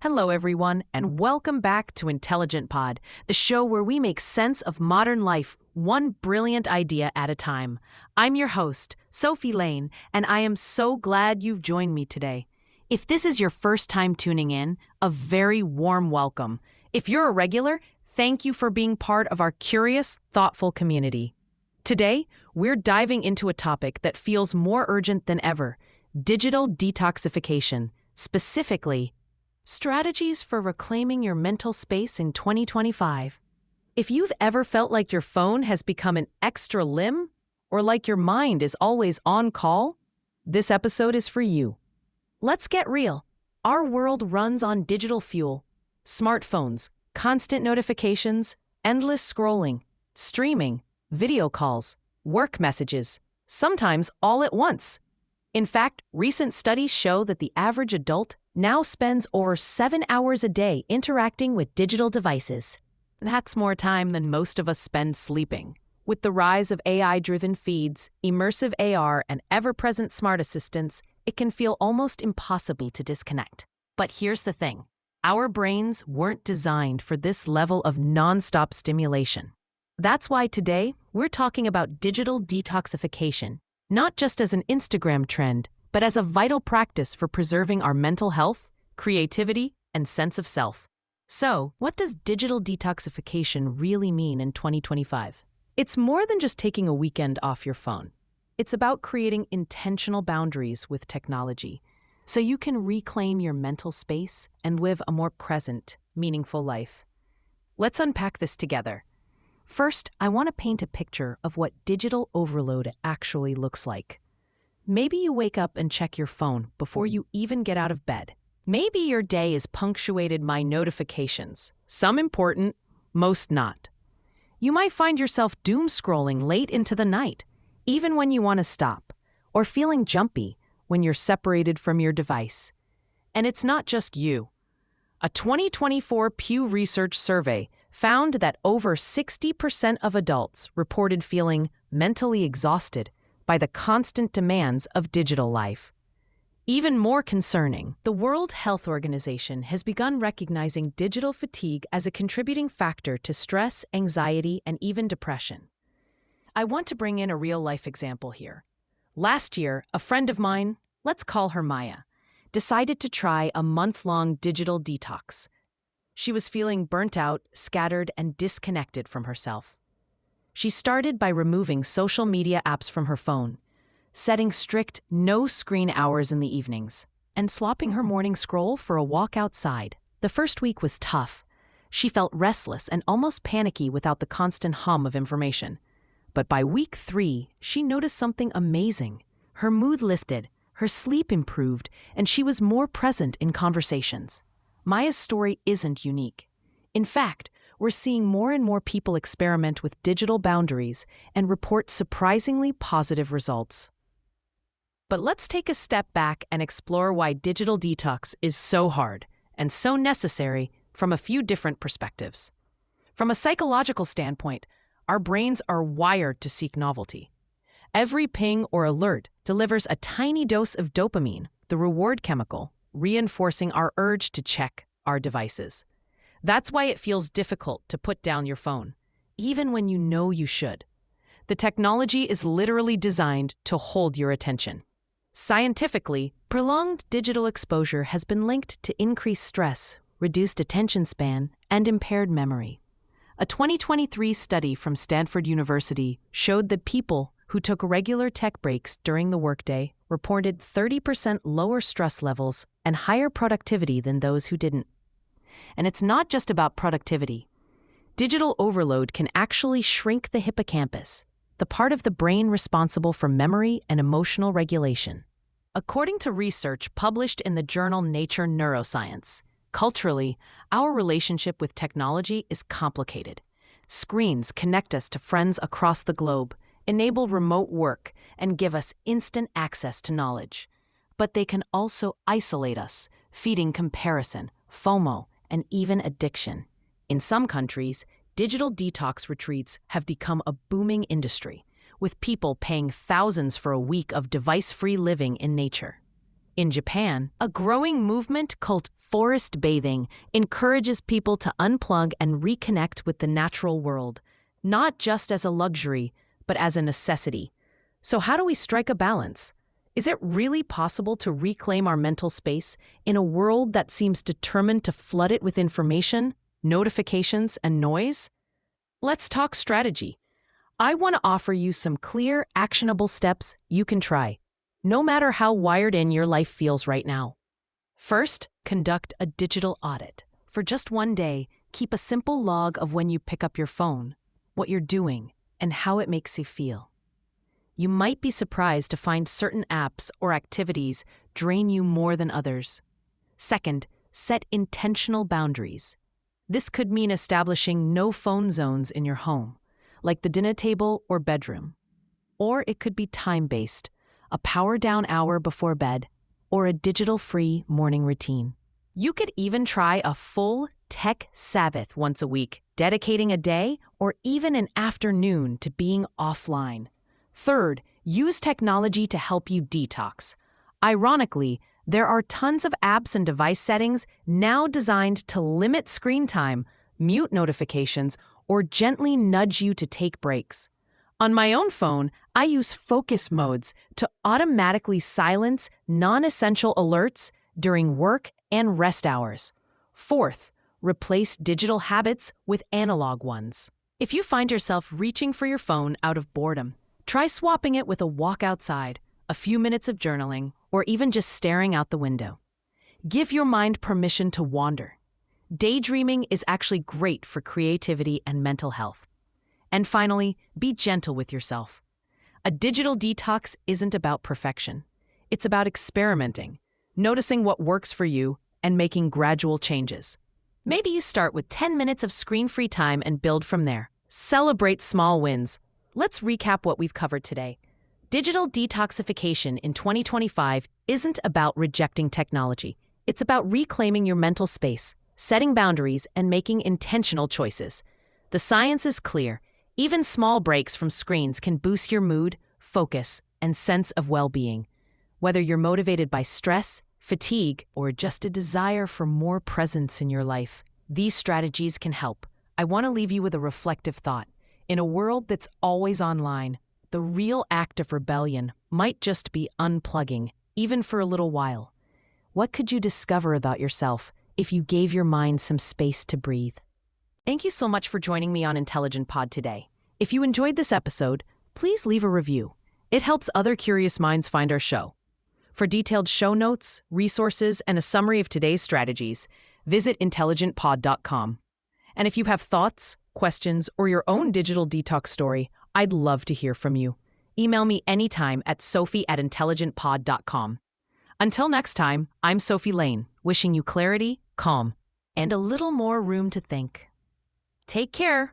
Hello, everyone, and welcome back to Intelligent Pod, the show where we make sense of modern life one brilliant idea at a time. I'm your host, Sophie Lane, and I am so glad you've joined me today. If this is your first time tuning in, a very warm welcome. If you're a regular, thank you for being part of our curious, thoughtful community. Today, we're diving into a topic that feels more urgent than ever: digital detoxification, specifically strategies for reclaiming your mental space in 2025. If you've ever felt like your phone has become an extra limb, or like your mind is always on call, this episode is for you. Let's get real. Our world runs on digital fuel: smartphones, constant notifications, endless scrolling, streaming, video calls, work messages, sometimes all at once. In fact, recent studies show that the average adult now spends over 7 hours a day interacting with digital devices. That's more time than most of us spend sleeping. With the rise of AI-driven feeds, immersive AR, and ever-present smart assistants, it can feel almost impossible to disconnect. But here's the thing: our brains weren't designed for this level of non-stop stimulation. That's why today, we're talking about digital detoxification, not just as an Instagram trend, but as a vital practice for preserving our mental health, creativity, and sense of self. So, what does digital detoxification really mean in 2025? It's more than just taking a weekend off your phone. It's about creating intentional boundaries with technology, so you can reclaim your mental space and live a more present, meaningful life. Let's unpack this together. First, I want to paint a picture of what digital overload actually looks like. Maybe you wake up and check your phone before you even get out of bed. Maybe your day is punctuated by notifications, some important, most not. You might find yourself doom scrolling late into the night, even when you want to stop, or feeling jumpy when you're separated from your device. And it's not just you. A 2024 Pew Research survey found that over 60% of adults reported feeling mentally exhausted by the constant demands of digital life. Even more concerning, the World Health Organization has begun recognizing digital fatigue as a contributing factor to stress, anxiety, and even depression. I want to bring in a real-life example here. Last year, a friend of mine, let's call her Maya, decided to try a month-long digital detox. She was feeling burnt out, scattered, and disconnected from herself. She started by removing social media apps from her phone, setting strict no-screen hours in the evenings, and swapping her morning scroll for a walk outside. The first week was tough. She felt restless and almost panicky without the constant hum of information. But by week 3, she noticed something amazing. Her mood lifted, her sleep improved, and she was more present in conversations. Maya's story isn't unique. In fact, we're seeing more and more people experiment with digital boundaries and report surprisingly positive results. But let's take a step back and explore why digital detox is so hard and so necessary from a few different perspectives. From a psychological standpoint, our brains are wired to seek novelty. Every ping or alert delivers a tiny dose of dopamine, the reward chemical, reinforcing our urge to check our devices. That's why it feels difficult to put down your phone, even when you know you should. The technology is literally designed to hold your attention. Scientifically, prolonged digital exposure has been linked to increased stress, reduced attention span, and impaired memory. A 2023 study from Stanford University showed that people who took regular tech breaks during the workday reported 30% lower stress levels and higher productivity than those who didn't. And it's not just about productivity. Digital overload can actually shrink the hippocampus, the part of the brain responsible for memory and emotional regulation. According to research published in the journal Nature Neuroscience, culturally, our relationship with technology is complicated. Screens connect us to friends across the globe, enable remote work, and give us instant access to knowledge. But they can also isolate us, feeding comparison, FOMO, and even addiction. In some countries, digital detox retreats have become a booming industry, with people paying thousands for a week of device-free living in nature. In Japan, a growing movement called forest bathing encourages people to unplug and reconnect with the natural world, not just as a luxury, but as a necessity. So how do we strike a balance? Is it really possible to reclaim our mental space in a world that seems determined to flood it with information, notifications, and noise? Let's talk strategy. I want to offer you some clear, actionable steps you can try, no matter how wired in your life feels right now. First, conduct a digital audit. For just one day, keep a simple log of when you pick up your phone, what you're doing, and how it makes you feel. You might be surprised to find certain apps or activities drain you more than others. Second, set intentional boundaries. This could mean establishing no phone zones in your home, like the dinner table or bedroom. Or it could be time-based, a power-down hour before bed, or a digital-free morning routine. You could even try a full tech Sabbath once a week, dedicating a day or even an afternoon to being offline. Third, use technology to help you detox. Ironically, there are tons of apps and device settings now designed to limit screen time, mute notifications, or gently nudge you to take breaks. On my own phone, I use focus modes to automatically silence non-essential alerts during work and rest hours. Fourth, replace digital habits with analog ones. If you find yourself reaching for your phone out of boredom, try swapping it with a walk outside, a few minutes of journaling, or even just staring out the window. Give your mind permission to wander. Daydreaming is actually great for creativity and mental health. And finally, be gentle with yourself. A digital detox isn't about perfection. It's about experimenting, noticing what works for you, and making gradual changes. Maybe you start with 10 minutes of screen-free time and build from there. Celebrate small wins. Let's recap what we've covered today. Digital detoxification in 2025 isn't about rejecting technology. It's about reclaiming your mental space, setting boundaries, and making intentional choices. The science is clear. Even small breaks from screens can boost your mood, focus, and sense of well-being. Whether you're motivated by stress, fatigue, or just a desire for more presence in your life, these strategies can help. I want to leave you with a reflective thought. In a world that's always online, the real act of rebellion might just be unplugging, even for a little while. What could you discover about yourself if you gave your mind some space to breathe? Thank you so much for joining me on Intelligent Pod today. If you enjoyed this episode, please leave a review. It helps other curious minds find our show. For detailed show notes, resources, and a summary of today's strategies, visit intelligentpod.com. And if you have thoughts, questions, or your own digital detox story, I'd love to hear from you. Email me anytime at sophie@intelligentpod.com. Until next time, I'm Sophie Lane, wishing you clarity, calm, and a little more room to think. Take care.